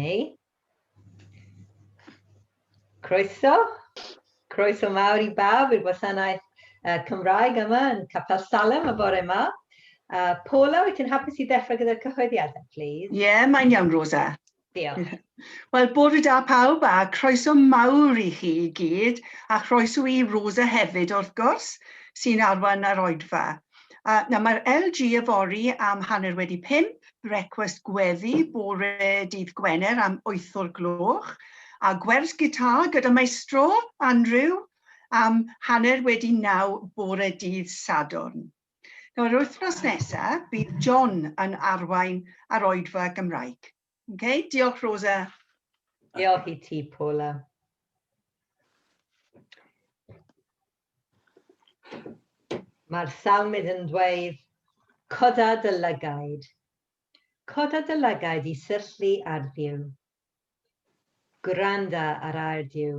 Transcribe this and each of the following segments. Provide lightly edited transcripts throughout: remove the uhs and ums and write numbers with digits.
ni. Croeso mawr I bawb i'r gwasanaeth Cymraeg yma yn Capel Salem y bore yma. Paula, wyt ti'n hapus I ddechrau gyda'r cyhoeddiadau, please? Mae'n iawn, Rosa. Diolch. Wel, bore da pawb a croeso mawr I chi I gyd, a croeso I Rosa hefyd, wrth gwrs, sy'n arwain ar Oedfa. Mae'r LG yfori am 4:05, brecwast gweddi, bore dydd Gwener am 8 o'r gloch, a gwers gitar gyda maestro Andrew am 8:09 bore dydd Sadwrn. Yr wythnos nesaf, bydd John yn arwain ar Oedfa Gymraeg. Okay, diolch, Rosa. Diolch I ti, Paula. Mae'r salmydd yn dweud, coda dy lygaid. Coda dy lygaid I syllu ar Dduw. Gwranda ar air Dduw.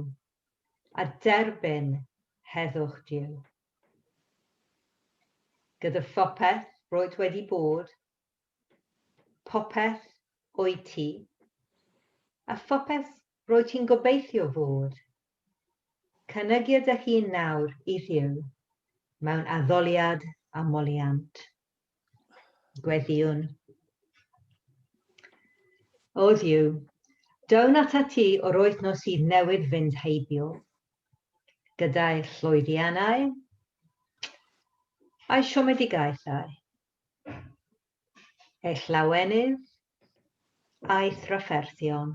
A derbyn heddwch Dduw. Gyda phopeth roedd wedi bod, popeth o'i ti, a phopeth roedd ti'n gobeithio fod. Cynygio dy hun nawr I Dduw, mewn addoliad a moliant. Gweddiwn. O Dduw, dawn ata ti o'r wythnos sydd newydd fynd heibio, gyda'i llwyddiannau a'i siomedigaethau, ei llawenydd a'i thrafferthion.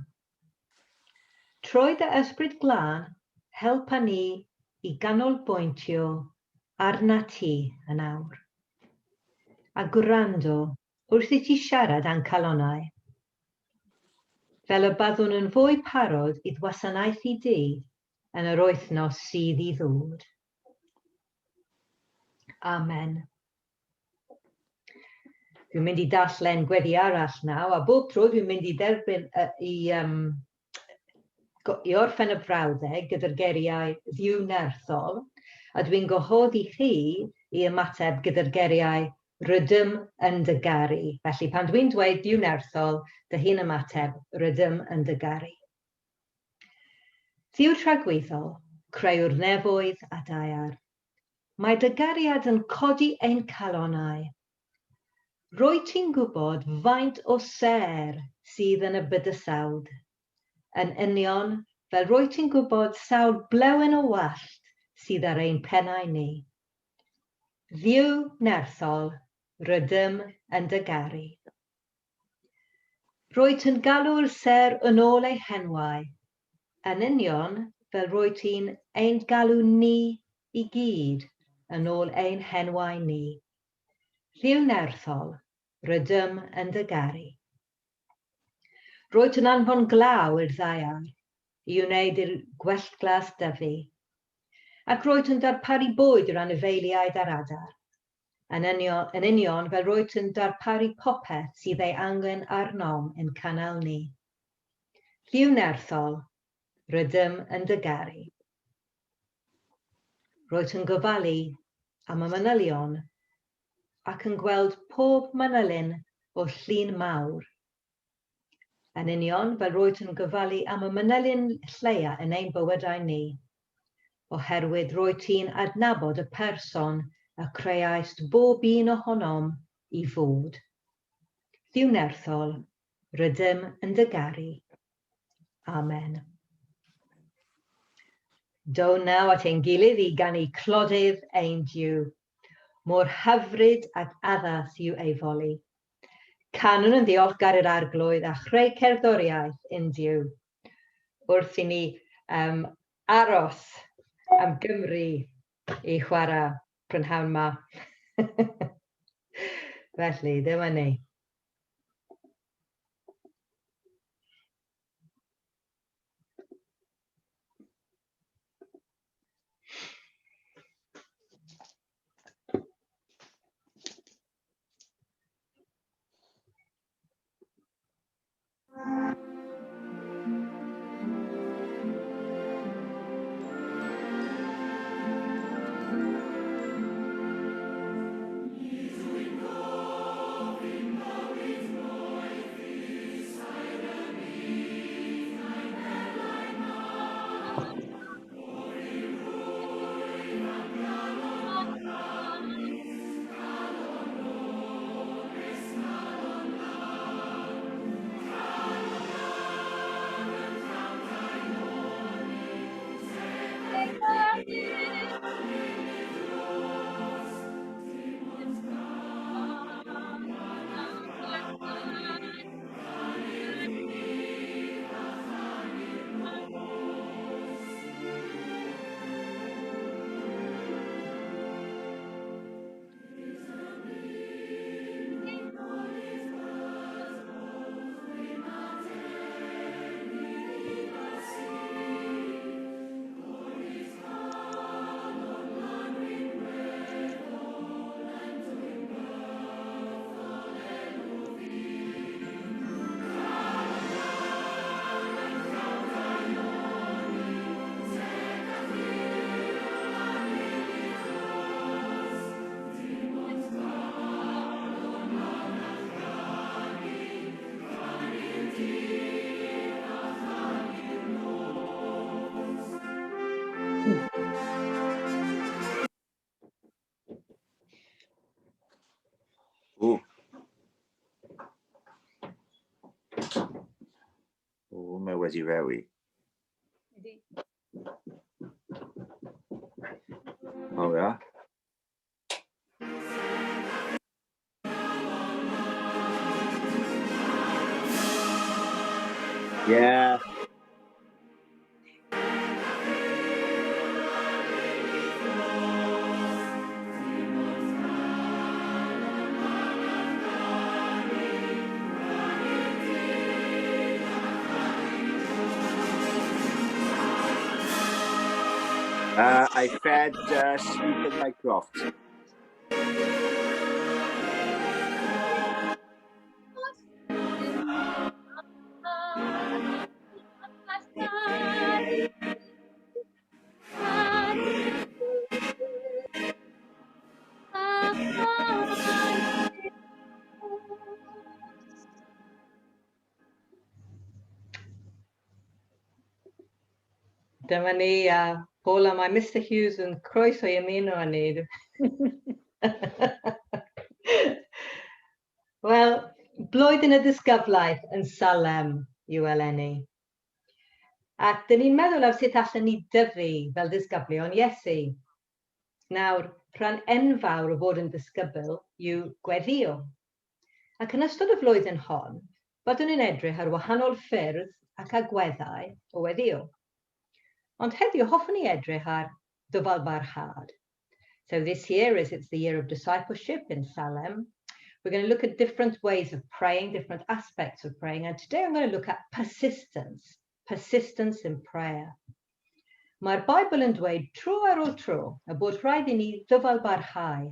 Trwy dy ysbryd glân, helpa ni I ganolbwyntio arna ti yn awr. A gwrando wrth I ti siarad a'n calonnau. Fel y byddwn yn fwy parod I ddwasanaethu di yn yr wythnos sydd I ddod. Amen. Dwi'n mynd I darllen gweddi arall nawr, a bob tro dwi'n mynd I dderbyn I orffen y brawddeg gyda'r geriau ddiw nerthol, a dwi'n gwahoddi chi I ymateb gyda'r geriau rydym yn dy garu. Felly pan dwi'n dweud ddiw nerthol, dy hun ymateb rydym yn dy garu. Ddiw tragweddol, creuwr nefoedd a daear. Mae dy gariad yn codi ein calonnau. Rwy ti'n gwybod faint o ser sydd yn y bydysawd. Yn union fel rwy ti'n gwybod sawl blewen o wallt sydd ar ein pennau ni. Ddiw nerthol, rydym yn dy garu. Rwy ti'n galw'r ser yn ôl ei henwau. Yn union fel rwy ti'n ein galw ni I gyd yn ôl ein henwau ni. Ddiw nerthol, rydym yn dy garu. Rwy ti'n anfon glaw i'r ddaiar I wneud i'r gwelltglas dyfu, ac rwy ti'n darparu bwyd i'r anifeiliaid ar adar. Yn union fel rwy ti'n darparu popeth sydd ei angen arnom yn cynnal ni. Ddiw nerthol, rydym yn dy garu. Rwy ti'n gofalu am y manylion ac yn gweld pob manylun o llun mawr. Yn union fel rwy ti'n gofalu am y manylun lleia yn ein bywydau ni, oherwydd rwy ti'n adnabod y person a creaist bob un ohonom I fod. Ddiw nerthol, rydym yn dy garu. Amen. Down naw at ein gilydd I gannu clodydd ein Diw. Mor hyfryd ac addas yw ei foli. Canwn yn ddiolchgar i'r arglwydd a chreu cerddoriaeth yn Diw. Wrth I ni aros am Gymru I chwarae prynhawn ma. Felly, dyma ni. wedi rewi. Oh, yeah. Yeah. I fed Sleep in Mycroft. Dyma ni, Paul a mae Mr Hughes yn croeso i ymuno â ni. Wel, blwyddyn y disgyflaeth yn Salem yw eleni. Ac dyn ni'n meddwl am sut allan ni dyfu fel disgyblion Iesu. Nawr, rhan enfawr o fod yn disgybl yw gweddio. Ac yn ystod y flwyddyn hon, byddwn ni'n edrych ar wahanol ffyrdd ac agweddau o weddio. Ond heddiw hoffwn ni edrych ar ddyfalbarhad. So this year, as it's the year of discipleship in Salem, we're going to look at different ways of praying, different aspects of praying. And today I'm going to look at persistence in prayer. Mae'r Bible yn dweud tro ar ôl tro y bod rhaid i ni ddyfalbarhau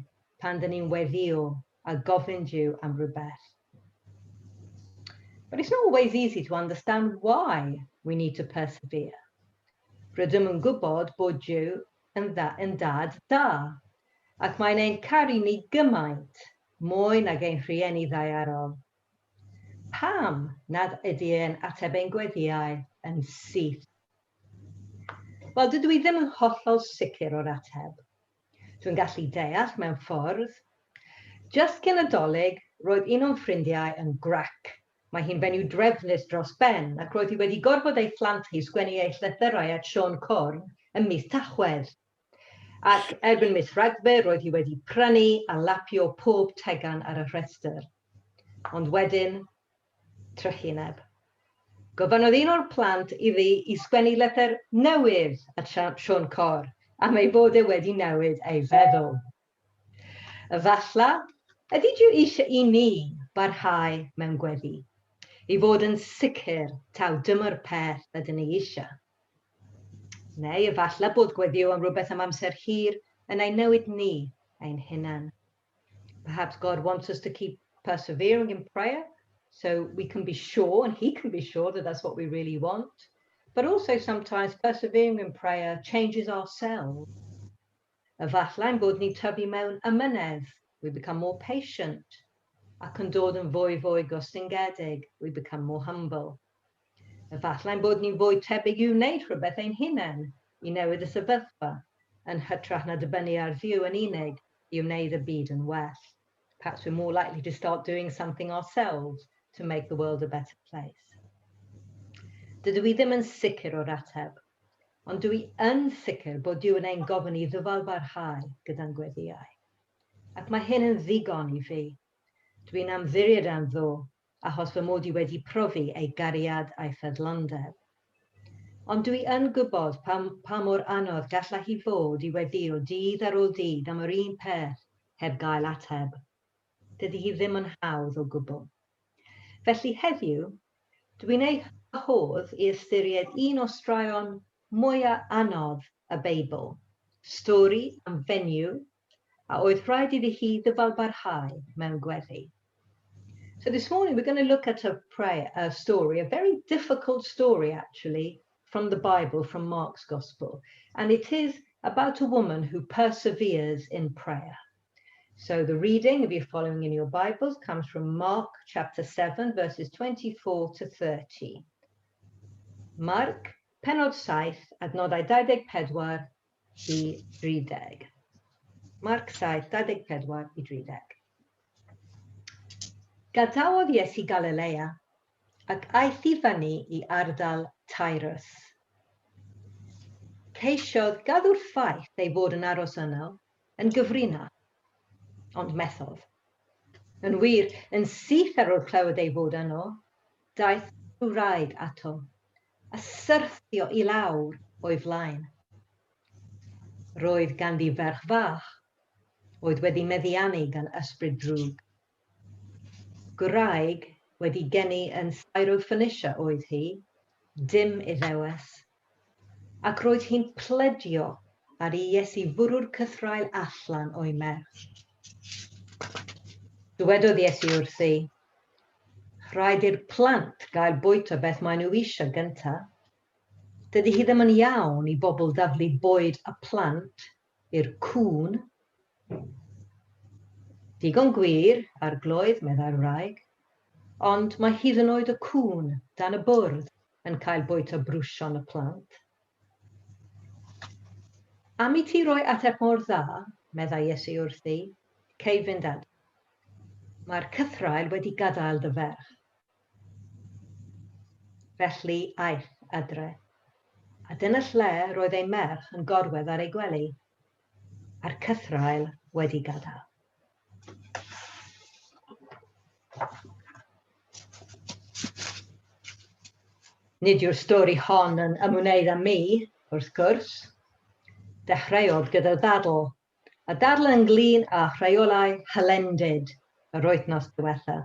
pan dyn ni'n weddio a gofyn Duw am rhywbeth. But it's not always easy to understand why we need to persevere. Rydym yn gwybod bod Duw yn dad da, ac mae'n ein caru ni gymaint, mwy nag ein rhieni ddaearol. Pam nad ydy e'n ateb ein gweddiau yn syth? Wel, dydw i ddim yn hollol sicr o'r ateb. Dwi'n gallu deall mewn ffordd. Just cyn y dolyg, roedd un o'n ffrindiau yn grac. Mae hi'n fenyw drefnus dros ben, ac roedd hi wedi gorfod ei phlant hi sgwennu ei llythyrau at Sion Corn ym mis Tachwedd. Ac erbyn mis Rhagfyr, roedd hi wedi prynu a lapio pob tegan ar y rhestr. Ond wedyn, trychineb. Gofynodd un o'r plant iddi i sgwennu lythyr newydd at Sion Corn, am ei fod e wedi newid ei feddwl. Efallai, ydy Duw eisiau i ni barhau mewn gweddi, i fod yn sicr taw dyma'r peth ydyn ni eisiau. Neu efallai bod gweddio am rhywbeth am amser hir yn ei newid ni ein hunan. Perhaps God wants us to keep persevering in prayer so we can be sure, and he can be sure that that's what we really want. But also sometimes persevering in prayer changes ourselves. Efallai'n bod ni tyfu mewn ymynedd, we become more patient. Ac yn dod yn fwy gostyngiedig, we become more humble. Efallai'n bod ni'n fwy tebyg i'w wneud rhywbeth ein hunain, i newid y sefyllfa, yn hytrach na dibynnu ar Dduw yn unig i wneud y byd yn well. Perhaps we're more likely to start doing something ourselves to make the world a better place. Dydw i ddim yn sicr o'r ateb, ond dwi yn sicr bod Duw yn ein gofyn i ddyfalbarhau gyda'n gweddiau. Ac mae hyn yn ddigon i fi. Dwi'n amddiried anddo, achos fy mod i wedi profi ei gariad a'i ffyddlondeb. Ond dwi yn gwybod pa mor anodd gallai hi fod i weddio dydd ar ôl dydd am yr un peth heb gael ateb. Dydy hi ddim yn hawdd o gwbl. Felly heddiw, dwi'n ei hodd i ystyried un o straeon mwyaf anodd y Beibl, stori am fenyw, a oedd rhaid iddi hi ddyfalbarhau mewn gweddi. So this morning we're going to look at a story, a very difficult story actually, from the Bible, from Mark's Gospel. And it is about a woman who perseveres in prayer. So the reading, if you're following in your Bibles, comes from Mark chapter 7, verses 24 to 30. Mark, pennod 7, adnodau 24 i 30. Mark 7, 24 i 30. Gadawodd Iesu Galilea, ac aeth I fyny I ardal Tyrus. Ceisiodd gadw'r ffaith ei fod yn aros yno yn gyfrinach, ond methodd. Yn wir, yn syth ar ôl clywed ei fod yno, daeth rhyw wraig ato, a syrthio I lawr o'i flaen. Roedd ganddi ferch fach, oedd wedi meddiannu gan ysbryd drwg. Gwraig wedi geni yn Syro-Phoenicia oedd hi, dim Iddewes, ac roedd hi'n pledio ar I Iesu fwrw'r cythrael allan o'i merch. Dywedodd Iesu wrthi, rhaid i'r plant gael bwyta beth maen nhw eisiau gyntaf. Dydy hi ddim yn iawn I bobl daflu bwyd y plant i'r cŵn. Digon gwir ar gloedd, meddai'r wraig, ond mae hyd yn oed y cŵn dan y bwrdd yn cael bwyta brwsion y plant. Am I ti roi ateb mor dda, meddai Iesu wrthi, cei fynd ad. Mae'r cythrael wedi gadael dy ferch. Felly aeth adre, a dyna lle roedd ei merch yn gorwedd ar ei gwely, a'r cythrael wedi gadael. Nid yw'r stori hon yn ymwneud â mi, wrth gwrs. Dechreuodd gyda'r ddadl, a dadl ynglyn â rheolau hylendid yr wythnos diwetha.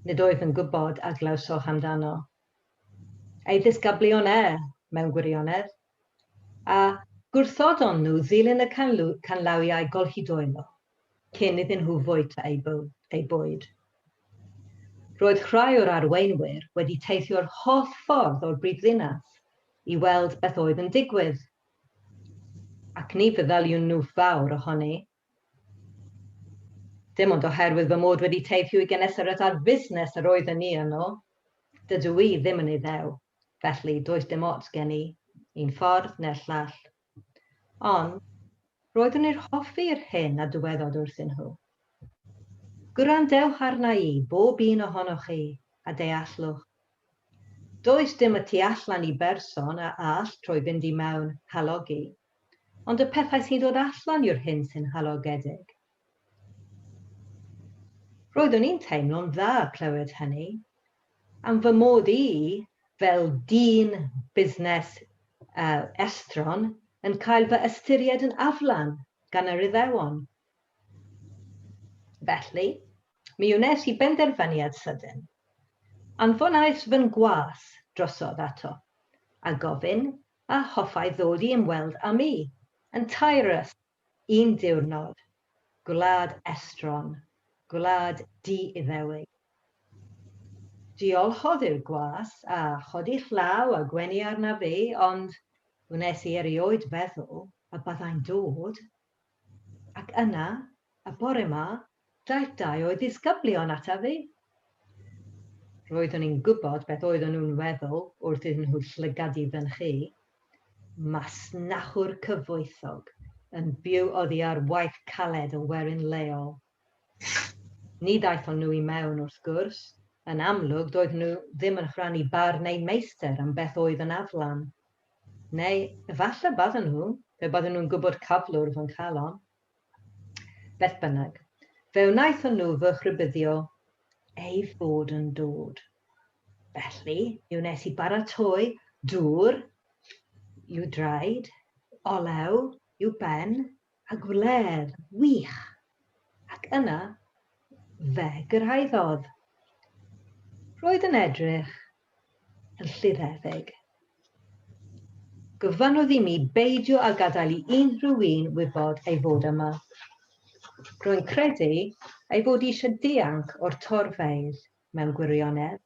Nid oedd yn gwybod a glawsoch amdano. Ei ddisgyblion mewn gwirionedd, a gwrthodon nhw ddilyn y canlawiau golhidoelo, cyn iddyn nhw fwyta ei bwyd. Roedd rhai o'r arweinwyr wedi teithio'r holl ffordd o'r brifddinas I weld beth oedd yn digwydd, ac ni feddyliwn nhw fawr ohoni. Dim ond oherwydd fy mod wedi teithio I gynesyreth ar fusnes yr oeddwn I yno, dydw I ddim yn Iddew, felly does dim ots gen I, un ffordd neu'r llall. Ond, roeddwn i'n hoffi'r hyn a dyweddodd wrthyn nhw. Gwrandewch arna I bob un ohonoch chi a deallwch. Does dim y tu allan I berson a all trwy fynd I mewn halogi, ond y pethau sy'n dod allan yw'r hyn sy'n halogedig. Roeddwn i'n teimlo'n dda clywed hynny, am fy mod I, fel dyn busnes estron, yn cael fy ystyried yn aflan gan yr Iddewon. Felly, mi wnes I benderfyniad sydyn, anfonais fy'n gwas drosodd ato, a gofyn a hoffai ddod I ymweld â mi, yn Tyrus, un diwrnod, gwlad estron, gwlad di-Iddewig. Diolchodd i'r gwas a chodi llaw a gwenu arna fi, ond wnes I erioed feddwl y byddai'n dod. Ac yna, y bore yma, daeth dau o'i ddisgyblion ata fi. Roeddwn i'n gwybod beth oedden nhw'n weddol wrth iddyn nhw llygadu fy'n chi. Masnachwr cyfoethog yn byw oddi ar waith caled o werin leol. Ni daethon nhw I mewn wrth gwrs, yn amlwg doedd nhw ddim yn rhannu bar neu meistr am beth oedd yn aflan. Neu, efallai bydden nhw, fe bydden nhw'n gwybod cyflwr fy'n calon. Beth bynnag, fe wnaethon nhw fy chrybyddio ei fod yn dod. Felly, mi wnes I baratoi dŵr, i'w draed, olew, i'w ben, a gwledd wych. Ac yna, fe gyrhaeddodd. Roedd yn edrych yn llyddedig. Gofynnodd I mi beidio a gadael I unrhyw un wybod ei fod yma. Rwy'n credu ei fod eisiau dianc o'r torfeidd mewn gwirionedd.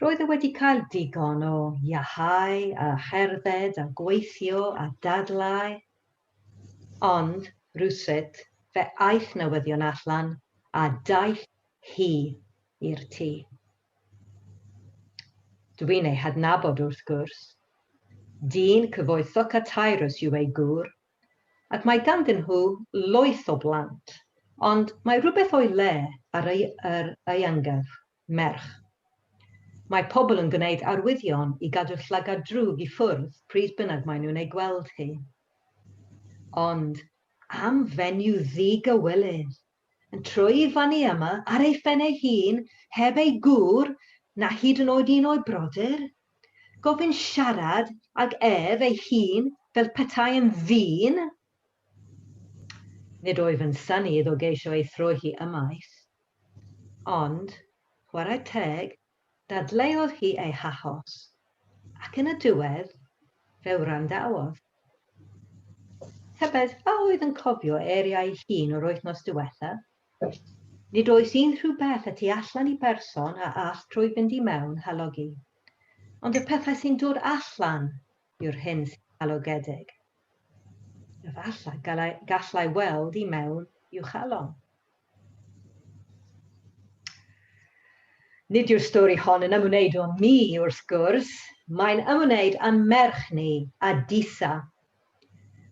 Roedd e wedi cael digon o iahau a cherdded a gweithio a dadlau. Ond, rwsut, fe aeth newyddion allan a daeth hi i'r tŷ. Dwi'n ei hadnabod wrth gwrs. Dyn cyfoethog a Tyrus yw ei gŵr, ac mae ganddyn nhw loeth o blant, ond mae rhywbeth o'i le ar ei yngaf, merch. Mae pobl yn gwneud arwyddion i gadw llygad drwg i ffwrdd pryd bynnag maen nhw'n ei gweld hi. Ond am fenyw ddigywilydd, yn troi i fani yma ar ei phennau hun heb ei gŵr na hyd yn oed un o'i brodyr, gofyn siarad ag ef ei hun fel petai yn ddyn. Nid oedd yn synnu iddo geisio ei throi hi ymaith, ond, chwarae teg, dadleuodd hi ei hachos, ac yn y diwedd, fe wrandawodd. Tybed a oedd yn cofio eiriau hun o'r wythnos diwethaf? Nid oes unrhyw beth y tu allan i berson a all trwy fynd i mewn halygu, ond y pethau sy'n dod allan yw'r hyn sy'n halogedig. Efallai gallai weld i mewn i'w chalon. Nid yw'r stori hon yn ymwneud o mi wrth gwrs, mae'n ymwneud â'n merch ni, Oedfa.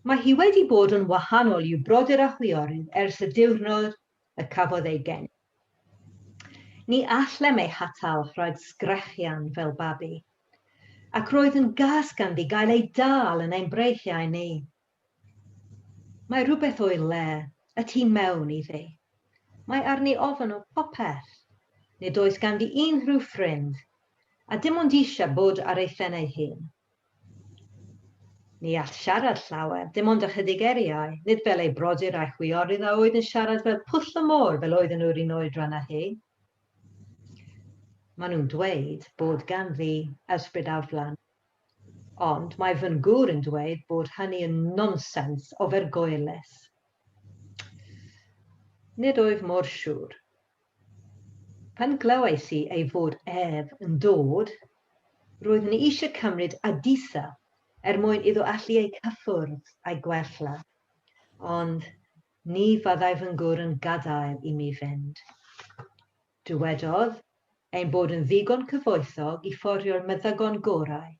Mae hi wedi bod yn wahanol i'w brodyr a chwiorydd ers y diwrnod y cafodd ei geni. Ni allem ei hatal rhag sgrechian fel babi, ac roedd yn gas ganddi gael ei dal yn ein breichiau ni. Mae rhywbeth o'i le, y tu mewn iddi. Mae arni ofyn o popeth, nid oes ganddi unrhyw ffrind, a dim ond eisiau bod ar ei phennau hun. Ni all siarad llawer, dim ond ychydig eriau, nid fel ei brodyr a'i chwiorydd a oedd yn siarad fel pwll y môr fel oedden nhw'r un oedran â hi. Maen nhw'n dweud bod ganddi ysbryd aflan, ond mae fy ngŵr yn dweud bod hynny yn nonsens ofergoelus. Nid oedd mor siŵr. Pan glywais i ei fod ef yn dod, roeddwn i eisiau cymryd Oedfa mwyn iddo allu ei cyffwrdd a'i gwella, ond ni fyddai fy ngŵr yn gadael i mi fynd. Dywedodd ein bod yn ddigon cyfoethog i ffurfio'r meddygon gorau,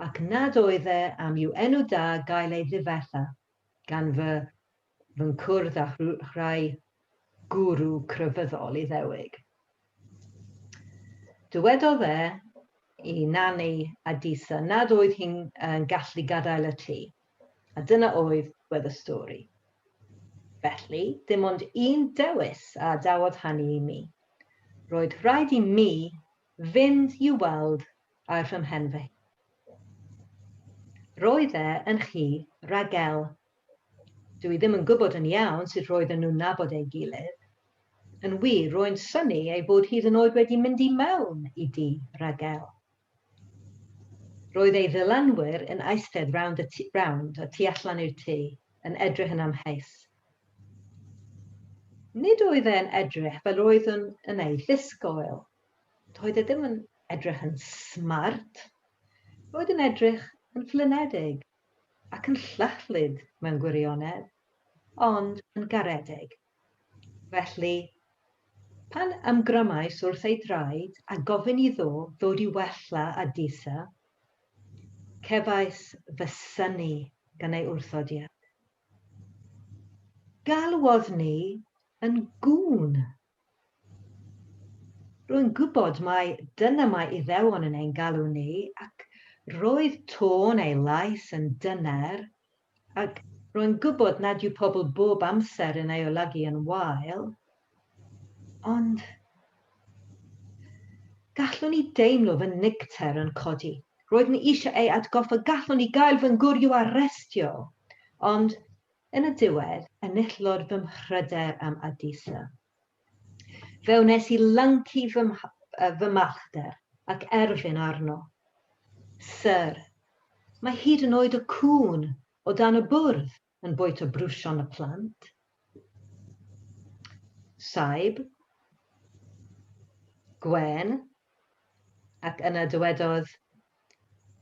ac nad oedd e am i'w enw da gael ei ddifetha gan fy cwrdd â rhai gwrw crefyddol Iddewig. Dywedodd e i nanu Oedfa nad oedd hi'n gallu gadael y tŷ, a dyna oedd y stori. Felly, dim ond un dewis a dawodd hynny i mi. Roedd rhaid i mi fynd i weld ar fy mhenfa. Roedd e yn chi ragel. Dwi ddim yn gwybod yn iawn sut roedden nhw'n nabod ei gilydd. Yn wir, roedd synnu ei bod hyd yn oed wedi mynd i mewn i dŷ ragel. Roedd ei ddylanwyr yn eistedd rownd y tu allan i'r tŷ, yn edrych yn amheus. Nid oedd e'n edrych fel oedd yn ei ddisgoel. Doedd e ddim yn edrych yn smart. Roedd yn edrych yn flinedig ac yn llychlyd mewn gwirionedd, ond yn garedig. Felly, pan ymgrymais wrth ei draed a gofyn iddo ddod i wella Oedfa, cefais fy synnu gan ei wrthodiad. Galwodd ni yn gŵn. Rwy'n gwybod mai dyna mae Iddewon yn ein galw ni, ac roedd tôn ei lais yn dyner, ac rwy'n gwybod nad yw pobl bob amser yn ei olygu yn wael, ond gallwn ni deimlo fy nicter yn codi. Roeddwn i eisiau ei atgoffa gallwn ni gael fy ngŵr i'w arestio, ond yn y diwedd enillodd fy mhryder am Oedfa. Fe wnes i lyncu fy mallder ac erfyn arno. Sir, mae hyd yn oed y cŵn o dan y bwrdd yn bwyta brwsion y plant. Saib, Gwen, ac yna dywedodd,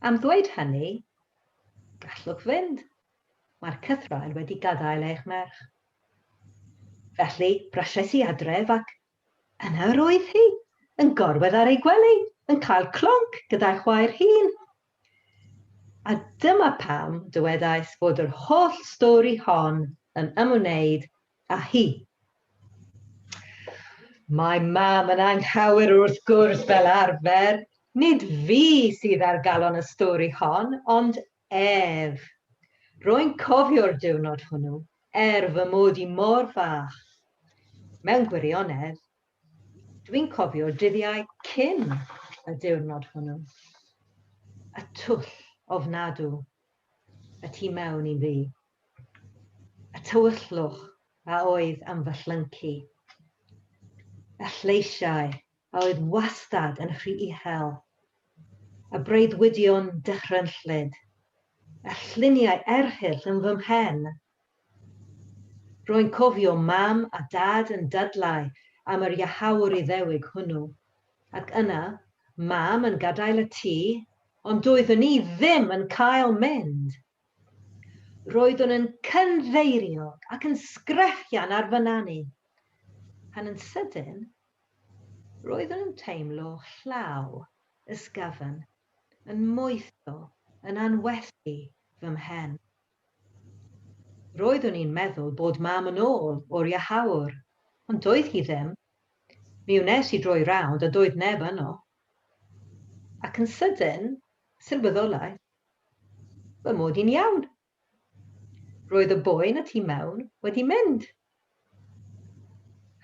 am ddweud hynny, gallwch fynd. Mae'r cythraen wedi gadael eich merch. Felly, brysais i adref ac yna roedd hi, yn gorwedd ar ei gwely, yn cael clonc gyda'i chwaer hun. A dyma pam dywedais fod yr holl stori hon yn ymwneud â hi. Mae mam yn anghywir wrth gwrs fel arfer, Nid fi sydd ar galon y stori hon, ond ef. Rwy'n cofio'r diwrnod hwnnw, fy mod i mor fach. Mewn gwirionedd, dwi'n cofio dyddiau cyn y diwrnod hwnnw. Y twll ofnadw, y tu mewn i fi. Y tywyllwch a oedd am fy llyncu. Y lleisiau a oedd wastad yn rhy uchel. Y breuddwydion dychrynllyd. Y lluniau erhyll yn fy mhen. Rwy'n cofio mam a dad yn dydlau am yr iachawr Iddewig hwnnw. Ac yna, mam yn gadael y tŷ, ond doeddwn ni ddim yn cael mynd. Roeddwn yn cynddeiriog ac yn sgreffian ar fy nanu. Pan yn sydyn, roeddwn yn teimlo llaw, ysgafn, yn moetho, yn anwethu fy mhen. Roeddwn i'n meddwl bod mam yn ôl o'r iachawr, ond doedd hi ddim. Mi wnes i droi rawnd a doedd neb yno. Ac yn sydyn, sylweddolaeth, fy mod i'n iawn. Roedd y boen y tu mewn wedi mynd.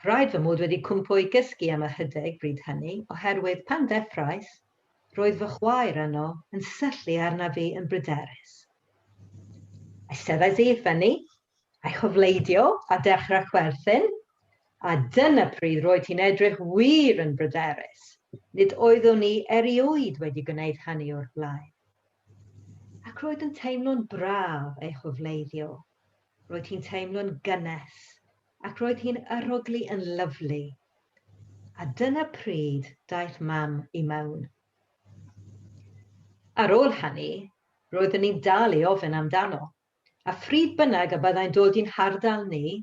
Rhaid fy mod wedi cwmpo i gysgu am y hydeg bryd hynny, oherwydd pan ddeffrais, roedd fy chwaer yno yn syllu arna fi yn bryderus. Eisteddais i fyny, a'i chofleidio a dechrau chwerthin, a dyna pryd roedd hi'n edrych wir yn bryderus. Nid oeddwn ni erioed wedi gwneud hynny o'r blaen. Ac roedd yn teimlo'n braf ei chofleiddio. Roedd hi'n teimlo'n gynnes, ac roedd hi'n arogli yn lyflu. A dyna pryd daeth mam i mewn. Ar ôl hynny, roeddwn ni'n dal i ofyn amdano, a phryd bynnag y byddai'n dod i'n hardal ni,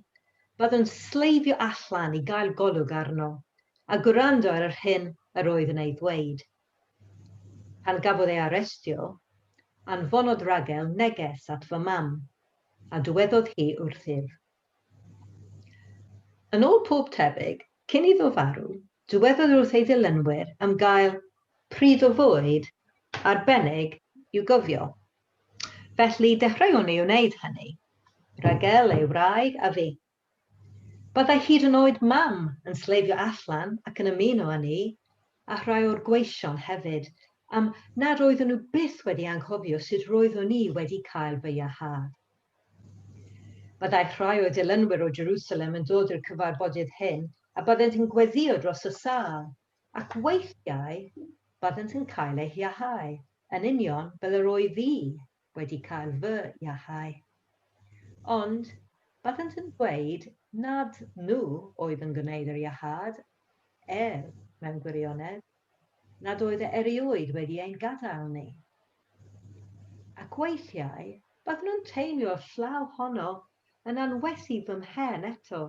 byddwn sleifio allan i gael golwg arno, a gwrando ar yr hyn yr oedd yn ei ddweud. Pan gafodd ei arestio, anfonodd ragel neges at fy mam, a diweddodd hi wrthyf. Yn ôl pob tebyg, cyn iddo farw, diweddodd wrth ei ddilynwyr am gael pryd o fwyd arbennig i'w gofio. Felly dechreuwn ni wneud hynny, ragel ei wraig a fi. Byddai hyd yn oed mam yn sleifio allan ac yn ymuno â ni, a rhai o'r gweision hefyd, am nad oeddwn nhw byth wedi anghofio sut roeddwn ni wedi cael fy iachad. Byddai rhai o dilynwyr o Jerusalem yn dod i'r cyfarfodydd hyn a byddent yn gweddio dros y sâl, ac weithiau byddent yn cael eu iachau, yn union fel yr oedd fi wedi cael fy iachau. Ond byddent yn dweud nad nhw oedd yn gwneud yr iachad, mewn gwirionedd, nad oedd erioed wedi ein gadael ni. Ac weithiau, byddwn nhw'n teimlo'r llaw honno yn anwesu fy mhen eto,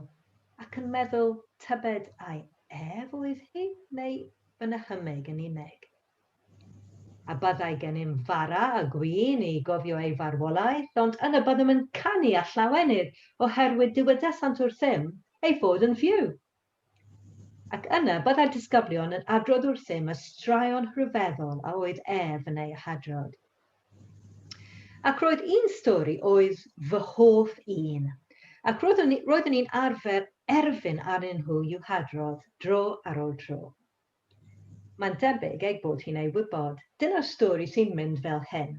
ac yn meddwl tybed ai oedd hi neu fy nychymyg yn unig. A byddai gennym fara a gwin i gofio ei farwolaeth, ond yna byddem yn canu a llawenydd oherwydd dywedesant wrthym ei fod yn fyw. Ac yna byddai'r disgyblion yn adrodd wrthym y straeon rhyfeddol a oedd yn ei hadrodd. Ac roedd un stori oedd fy hoff un, ac roeddwn ni'n arfer erfyn arnyn nhw i'w hadrodd dro ar ôl tro. Mae'n debyg eich bod hi'n ei wybod. Dyna'r stori sy'n mynd fel hyn.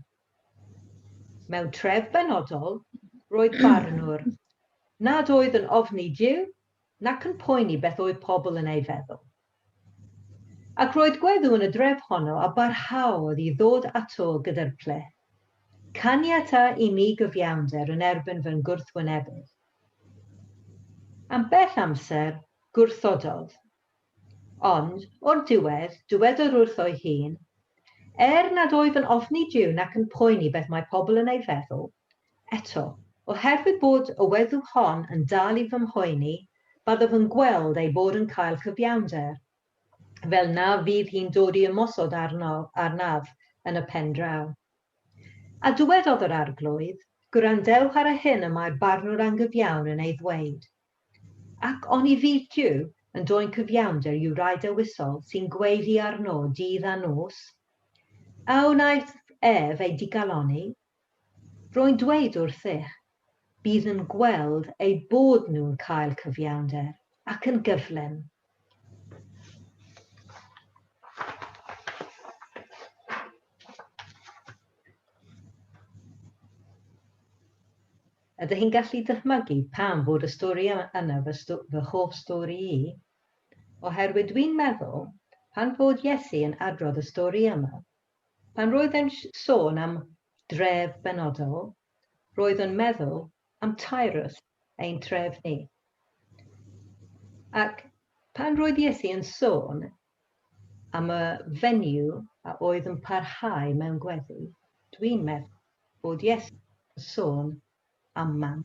Mewn tref benodol, roedd barnwr, nad oedd yn ofni Duw, nac yn poeni beth oedd pobl yn ei feddwl. Ac roedd gweddw yn y dref honno a barhaodd i ddod ato gyda'r ple. Caniata i mi gyfiawnder yn erbyn fy'n gwrthwynebydd. Am bell amser, gwrthododd. Ond, o'r diwedd, dywedodd wrth o'i hun, nad oedd yn ofni Duw nac yn poeni beth mae pobl yn ei feddwl, eto, oherwydd bod y weddw hon yn dal i fy mhoeni, byddaf yn gweld ei bod yn cael cyfiawnder, fel na fydd hi'n dod i ymosod arnaf yn y pen draw. A dywedodd yr arglwydd, gwrandewch ar y hyn y mae'r barnwr anghyfiawn yn ei ddweud. Ac oni fi Duw, yn doi'n cyfiawnder yw rai dewisol sy'n gweiddi arno dydd a nos. A wnaeth ef ei digaloni, rwy'n dweud wrth eich, bydd yn gweld eu bod nhw'n cael cyfiawnder ac yn gyflym. Ydych chi'n gallu dychmygu pam fod y stori yna fy hoff stori i? Oherwydd dwi'n meddwl, pan fod Iesu yn adrodd y stori yma, pan roedd e'n sôn am dref benodol, roedd yn meddwl am Tyrus, ein tref ni. Ac pan roedd Iesu yn sôn am y fenyw a oedd yn parhau mewn gweddi, dwi'n meddwl bod Iesu yn sôn am man.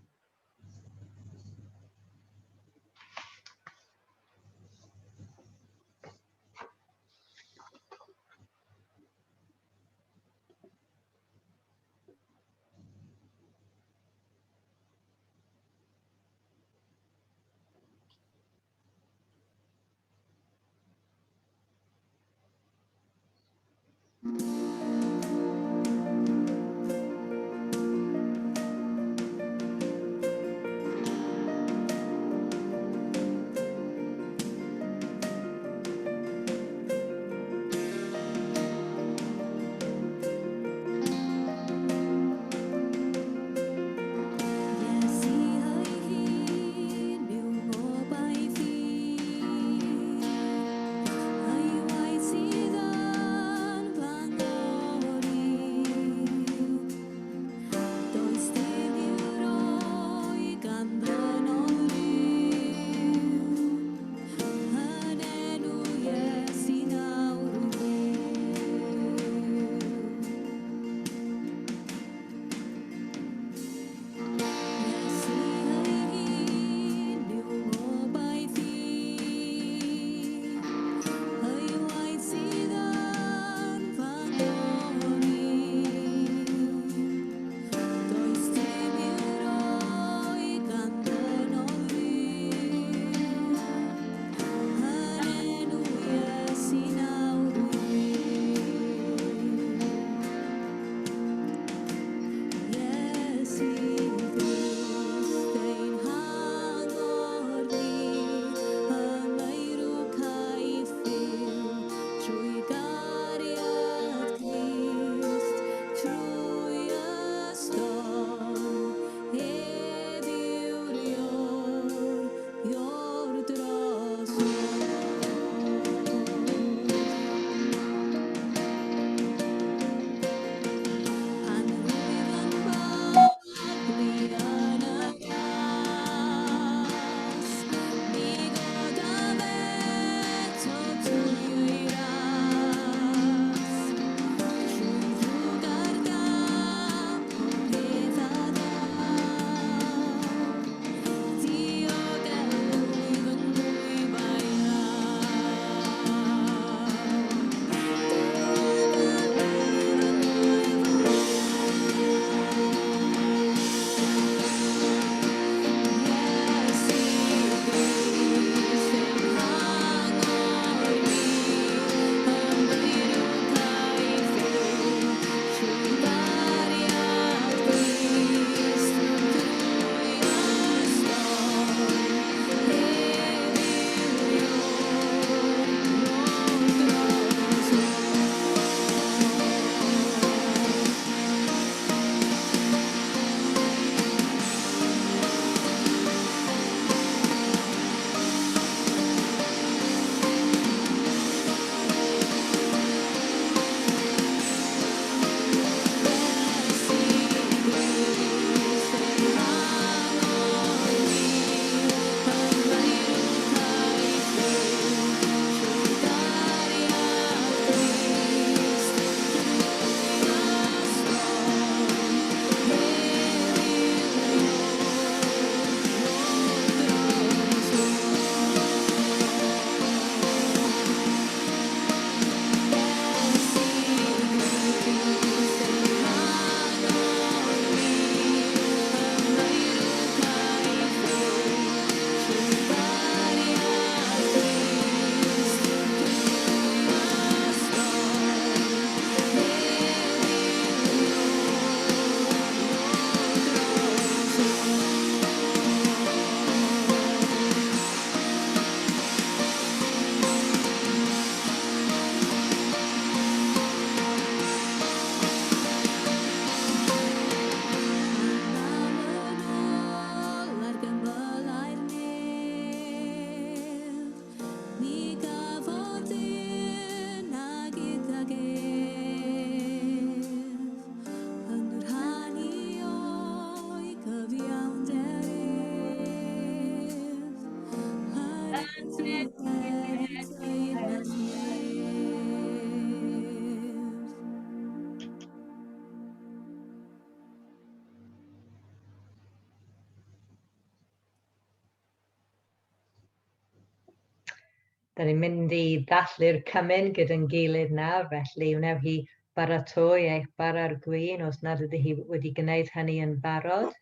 Da ni'n mynd i ddallu'r cymun gyda'n gilydd nawr, felly wnew hi baratoi eich bara'r gwin os nad ydy hi wedi gwneud hynny yn barod.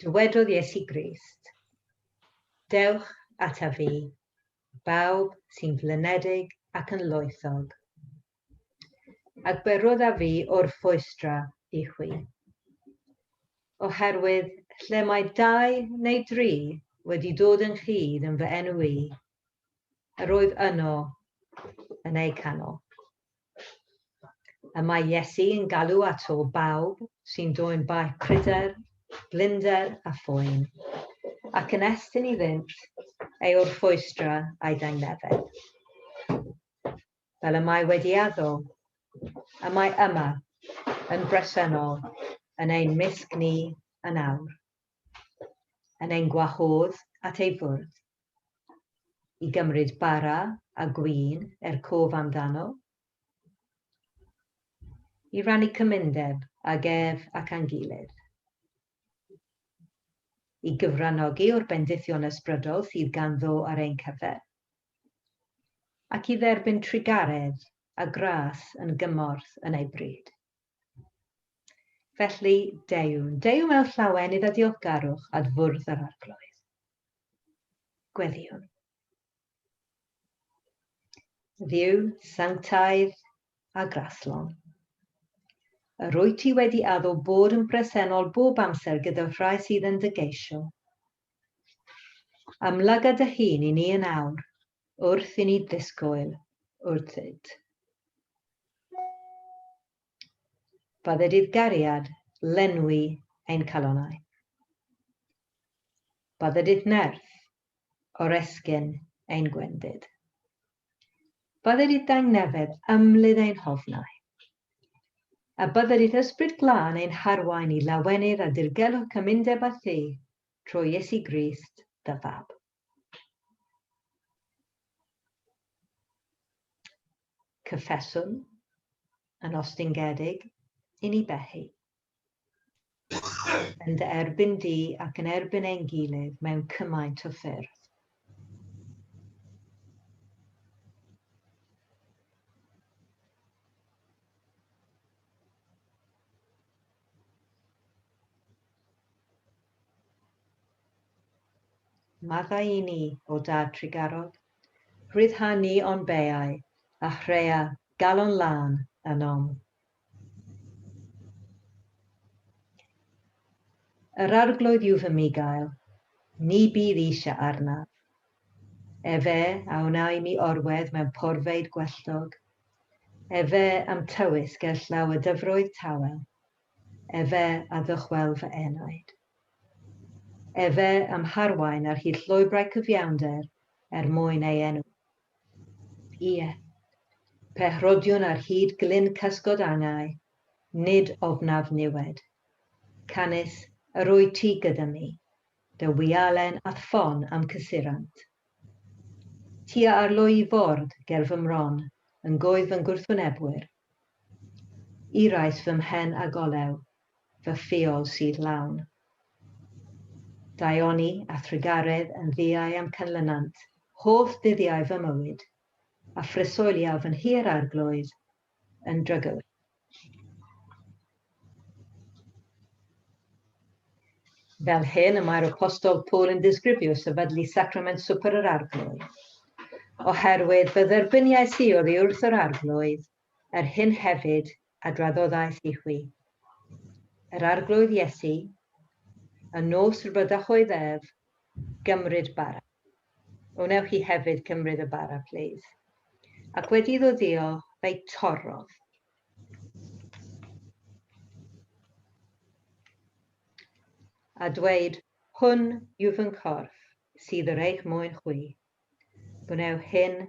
Dywedodd Iesu Grist, dewch ata fi, bawb sy'n flinedig ac yn loethog, ac berodd â fi o'r ffwystra i chwi. Oherwydd lle mae 2 neu 3 wedi dod yn chydd yn fy enw i, yr oedd yno yn ei canol. Y mae Iesu yn galw ato bawb sy'n dwyn baich pryder, blinder a phwyn, ac yn estyn iddynt ei wrthwystra a'i dangnefedd. Fel y mae wedi addo, y mae yma yn bresennol yn ein misg ni yn awr, yn ein gwahodd at ei fwrdd, i gymryd bara a gwin cof amdano, i rannu cymundeb ag ef ac a'n gilydd, i gyfrannogi o'r bendithion ysbrydol sydd ganddo ar ein cyfer, ac i dderbyn trigaredd a gras yn gymorth yn ei bryd. Felly, Dew mewn llawenydd a diolchgarwch at fwrdd yr arglwydd. Gweddiwn. Dduw, sanctaidd a graslon. Yr wyt ti wedi addo bod yn bresennol bob amser gyda rhai sydd yn dy geisio. Amlyga dy hun i ni yn awr, wrth i ni ddisgwyl wrthyt. Bydde dydd gariad lenwi ein calonnau. Bydde dydd nerth o'r esgyn ein gwendid. Bydde dydd dangnefedd ymlydd ein hofnau. A bydde dydd ysbryd glân ein harwain i lawenydd a dirgelwch cymundeb a thi trwy Iesu Grist dy fab. Cyffeswn yn ostingedig i ni behu. Yn dy erbyn di ac yn erbyn ein gilydd mewn cymaint o ffyrdd. Maddau i ni o dad trigarog, rhyddha ni o'n beau, a chrea galon lan yn om. Yr arglwydd yw fy migael, ni bydd eisiau arnaf. Efe a wnai mi orwedd mewn porfeid gwelltog, efe am tywys gerllaw y dyfroedd tawel, efe a ddychwel fy enaid. Efe am harwain ar hyd llwybrau cyfiawnder mwyn ei enw. Ie, pehrodiwn ar hyd glyn cysgod angau, nid ofnaf niwed. Canis, yr wyt ti gyda mi, dy wialen at ffon am cysurant. Tia arlwy i ford ger fy mron, yn goedd fy'n gwrthwynebwyr. Irais fy mhen a golew, fy ffiol sydd lawn. Daioni a thrigaredd yn ddiau am canlynant, holl ddyddiau fy mywyd, a phrysoeliaf fy hir arglwydd yn drygwyr. Fel hyn y mae'r apostol Paul yn disgrifio sefydlu sacrament swper yr arglwydd, oherwydd fy dderbyniais i oddi wrth yr arglwydd, hyn hefyd a draddoddais i chwi. Yr arglwydd Iesu, y nos rybydach oedd ef, gymryd bara. Wnewch chi hefyd cymryd y bara, please. Ac wedi ddoddio fe'i torrodd. A dweud, hwn yw fy corff sydd yr eich mwyn chwi. Bwnew hyn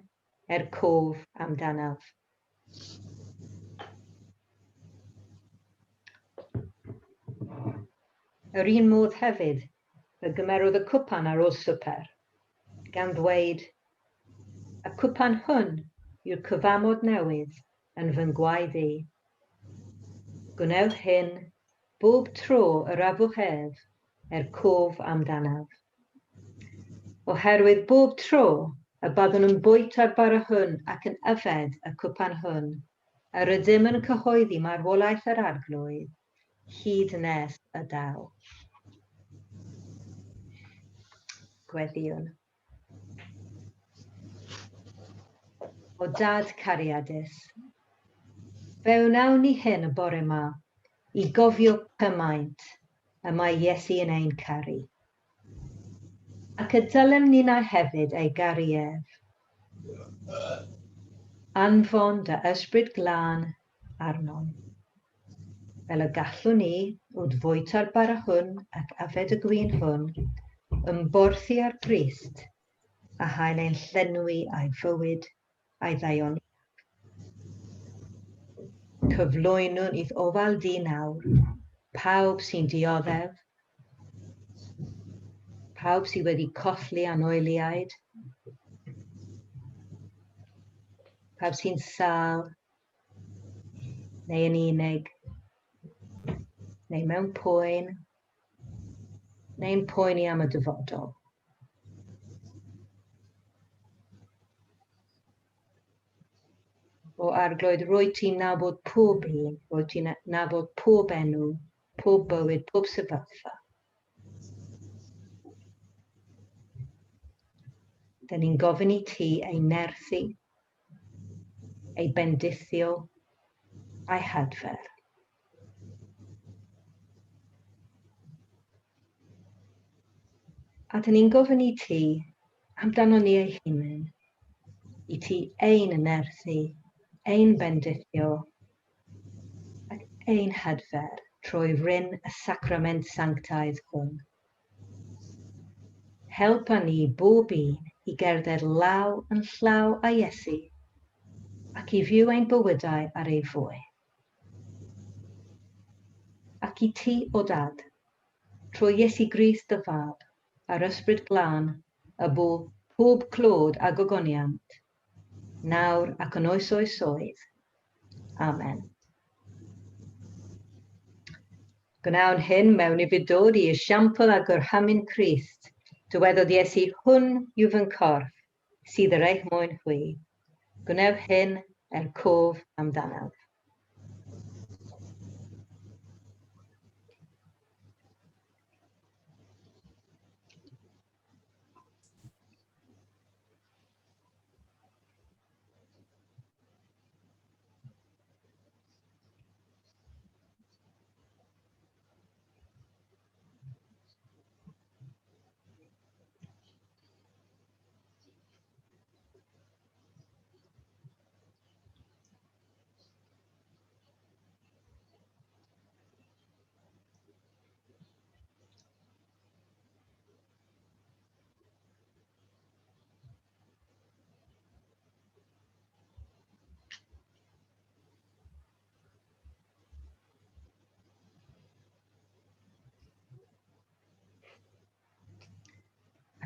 cof amdanaf. Yr un modd hefyd, fe gymerodd y cwpan ar ôl swper, gan ddweud, y cwpan hwn yw'r cyfamod newydd yn fy ngwaed i. Gwnewch hyn bob tro yr afwch ef cof amdanaf. Oherwydd bob tro y byddwn yn bwyt ar bara hwn ac yn yfed y cwpan hwn, yr ydym yn cyhoeddi marwolaeth yr arglwydd, hyd nes y daw. Gweddiwn. O dad cariadus, fe wnawn ni hyn y bore yma i gofio cymaint y mae Iesu yn ein caru. Ac y dylem ni'n hefyd ei garu ef. Anfon dy ysbryd glân arnom. Fel y gallwn ni, wrth fwyt ar bara hwn ac yfed y gwin hwn, ymborthi ar Grist, a hael ein llenwi a'i fywyd a'i ddaioni. Cyflwynwn i'r ofal di nawr, pawb sy'n dioddef, pawb sydd wedi colli anoeliaid, pawb sy'n sâl, neu yn unig, neu mewn poen, neu'n poeni am y dyfodol. O arglwydd, rwy ti'n nabod pob un, rwy ti'n nabod pob enw, pob bywyd, pob sefyllfa. Dyn ni'n gofyn i ti ei nerthu, ei bendithio, a'i hadfer. A dyn ni'n gofyn i ti amdano ni ei hunain, i ti ein nerthu, ein bendithio, ac ein hadfer trwy ryn y sacrament sanctaidd hwn. Helpa ni bob un i gerdded law yn llaw a Iesu, ac i fyw ein bywydau ar ei fwy. Ac i ti, o dad, trwy Iesu Grist dy fab, a'r ysbryd glân, y pob clod a gogoniant, nawr ac yn oes oedd. Amen. Gwnawn hyn mewn i fydod i esiampl a gyrhamu'n Crist, dywedodd Iesu, hwn yw fy corff, sydd yr eich mwyn chwi. Gwnewch hyn cof amdanaf.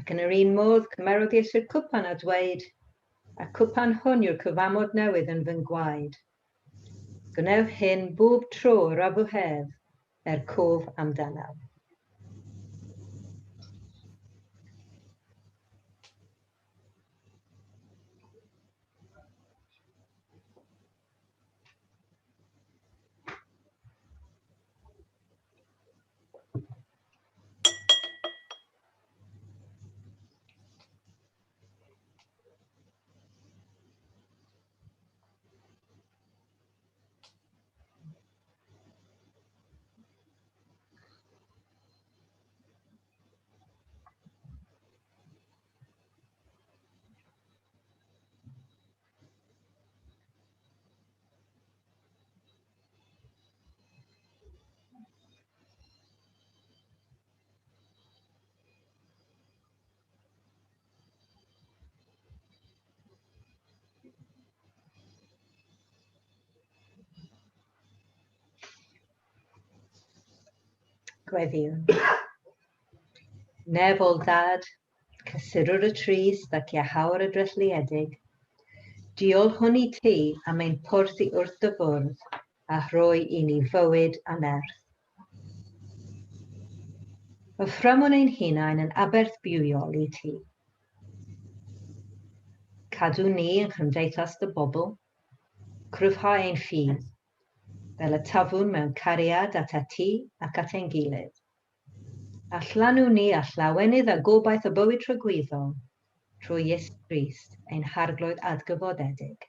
Ac yn yr un modd, cymerwch Iesu'r cwpan a dweud, a cwpan hwn yw'r cyfamod newydd yn fy ngwaed. Gwnewch hyn bob tro yr afwch ef cof amdanaf. Gweddiwn. Nefol dad, cysurwr y trist ac iahawr y drellliedig, diolch hwn i ti am ein porthi wrth dy fwrdd, a rhoi i ni fywyd anerth. Yffrymwn ein hunain yn aberth bywiol i ti. Cadw ni yn chymdeithas dy bobl, cryfhau ein ffydd, fel y tafwn mewn cariad at ti ac at ein gilydd. A llanw ni a llawenydd a gobaith y bywyd trygwyddol, trwy Iesu Grist, ein harglwydd adgyfodedig.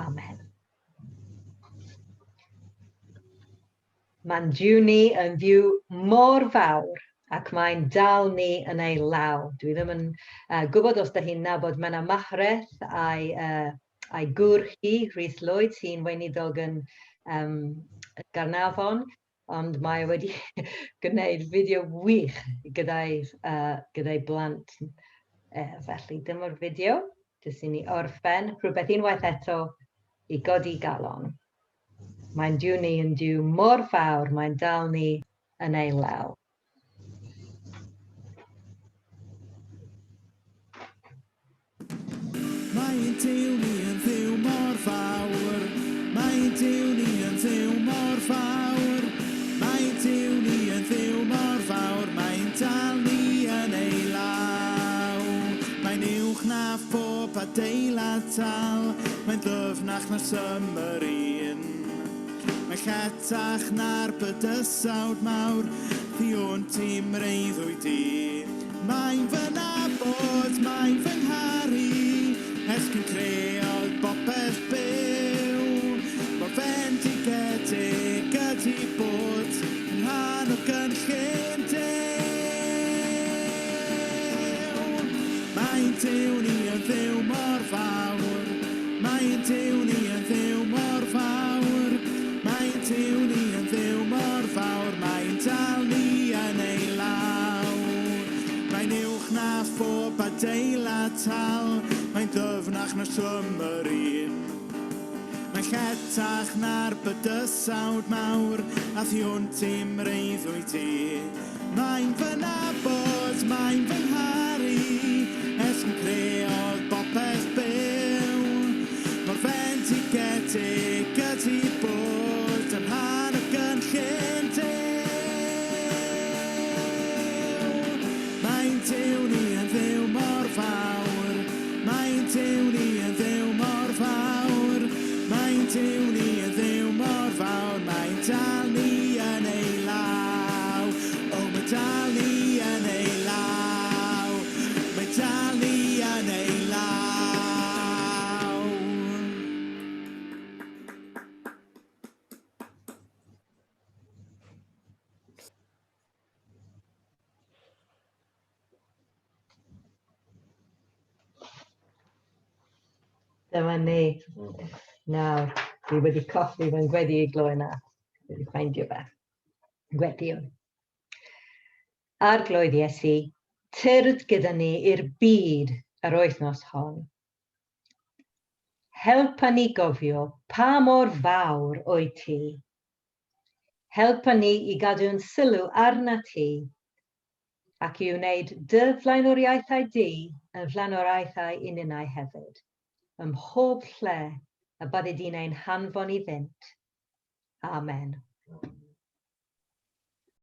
Amen. Mae'n diw ni yn ddiw mor fawr ac mae'n dal ni yn ei law. Dwi ddim yn gwybod os da chi'n nabod Menna Machreth a'i gŵr hi, Rhys Lloyd, sy'n weinidog yn Garnafon, ond mae wedi gwneud fideo wych gyda'i blant. Felly dyma'r fideo, jyst i ni orffen, rhywbeth unwaith eto i godi galon. Mae'n diw ni yn diw mor fawr, mae'n dal ni yn ei law. Mae'n diw ni yn ddiw mor fawr, mae'n diw ni yn ddiw mor fawr, mae'n diw ni yn ddiw mor fawr, mae'n dal ni yn ei law. Mae'n uwch na phob adeilad tal, mae'n ddyfnach na symor un. Mae'n lletach na'r bydysawd mawr, thi o'n tîm reiddwyd di. Mae'n fy nabod, mae'n fy ngharu, ers cyn creodd bopeth byw. Mae fendigedig ydi bod yn rhan o gynllun Duw. Mae'n diw ni yn ddiw mor fawr, mae'n diw ni yn ddiw mor fawr, mae'n diw ni yn ddiw mor fawr, mae'n dal ni yn ei law. Mae'n uwch na phob adeilad tal, mae'n ddyfnach na symor un. Mae'n lletach na'r bydysawd mawr, a thi o'n tîm reiddwyd di. Mae'n fy nabod, mae'n fy ngharu, ers yn creodd bopeth byw. Mor fendigedig ydi bod yn rhan o gynllun Duw. Mae'n diw ni yn ddiw mor fawr, mae'n diw ni yn ddiw mor fawr, mae'n diw ni yn ddiw mor fawr, mae'n dal ni yn ei law. O, mae dal ni yn ei law, mae dal ni yn ei law. Dyma ni. Nawr, dwi wedi colli fe'n gweddi i glo yna. Wedi ffeindio fe. Gwediwn. Ar gloedd Iesu, tyrd gyda ni i'r byd yr wythnos hon. Helpa ni gofio pa mor fawr o'i ti. Helpa ni i gadw'n sylw arna ti ac i wneud dy flaenoriaethau di yn flaenoriaethau uninau hefyd. Ym mhob lle y bydde di'n ein hanfon iddynt. Amen.